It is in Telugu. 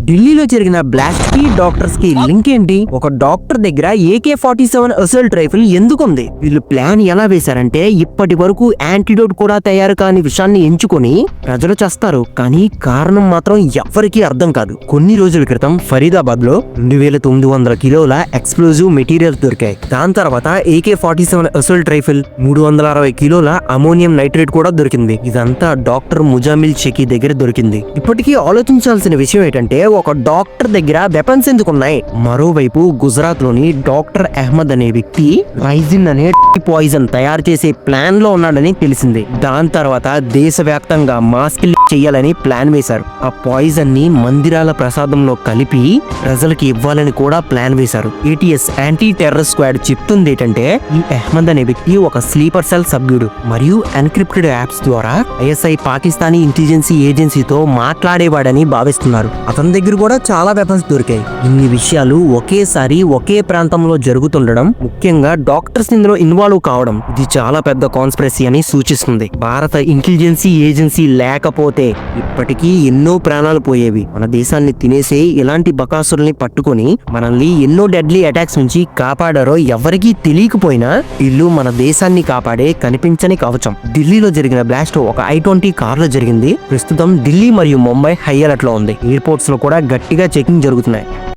ఢిల్లీలో జరిగిన బ్లాస్ట్ కి డాక్టర్స్ కి లింక్ ఏంటి? ఒక డాక్టర్ దగ్గర AK-47 అసల్ట్ రైఫిల్ ఎందుకుంది? వీళ్ళు ప్లాన్ ఎలా వేశారంటే ఇప్పటి వరకు యాంటీడోట్ కూడా తయారు కాని విషయాన్ని ఎంచుకొని ప్రజలు చేస్తారు, కానీ కారణం మాత్రం ఎవ్వరికీ అర్థం కాదు. కొన్ని రోజుల క్రితం ఫరీదాబాద్ లో 2900 కిలోల ఎక్స్ప్లోజివ్ మెటీరియల్స్ దొరికాయి. దాని తర్వాత AK-47 అసల్ట్ రైఫిల్, 360 కిలోల అమోనియం నైట్రేట్ కూడా దొరికింది. ఇదంతా డాక్టర్ ముజామిల్ షకీ దగ్గర దొరికింది. ఇప్పటికీ ఆలోచించాల్సిన విషయం ఏంటంటే ఒక డాక్టర్ దగ్గర వెపన్స్ ఎందుకున్నాయి? మరోవైపు గుజరాత్ లోని డాక్టర్ అహ్మద్ అనే వ్యక్తి రైజిన్ అనే పాయిజన్ తయారు చేసే ప్లాన్ లో ఉన్నాడని తెలిసింది. దాని తర్వాత దేశవ్యాప్తంగా మాస్ కిల్ చేయాలని ప్లాన్ వేశారు. ఆ పాయిజన్ ని మందిరాల ప్రసాదంలో కలిపి ప్రజలకి ఇవ్వాలని కూడా ప్లాన్ వేశారు. ATS యాంటీ టెర్రర్ స్క్వాడ్ చెప్తుంది ఏంటంటే ఈ అహ్మద్ అనే వ్యక్తి ఒక స్లీపర్ సెల్ సభ్యుడు మరియు ఎన్క్రిప్టెడ్ యాప్స్ ద్వారా ISI పాకిస్తానీ ఇంటెలిజెన్సీ ఏజెన్సీతో మాట్లాడేవాడని భావిస్తున్నారు. అతని దగ్గర కూడా చాలా వెపన్స్ దొరికాయి. ఇన్ని విషయాలు ఒకేసారి ఒకే ప్రాంతంలో జరుగుతుండడం, ముఖ్యంగా డాక్టర్స్ ఇందులో ఇన్వాల్వ్ కావడం, ఇది చాలా పెద్ద కాన్స్పిరసీ అని సూచిస్తుంది. భారత ఇంటెలిజెన్సీ ఏజెన్సీ లేకపోతే ఇప్పటికీ ఎన్నో ప్రాణాలు పోయేవి. మన దేశాన్ని తినేసే ఇలాంటి బకాసుల్ని పట్టుకొని మనల్ని ఎన్నో డెడ్లీ అటాక్స్ నుంచి కాపాడారో ఎవరికీ తెలియకపోయినా వీళ్ళు మన దేశాన్ని కాపాడే కనిపించని కవచం. ఢిల్లీలో జరిగిన బ్లాస్ట్ ఒక I-20 కార్లో జరిగింది. ప్రస్తుతం ఢిల్లీ మరియు ముంబై హై అలర్ట్ లో ఉంది. ఎయిర్పోర్ట్స్ లో కూడా గట్టిగా చెకింగ్ జరుగుతున్నాయి.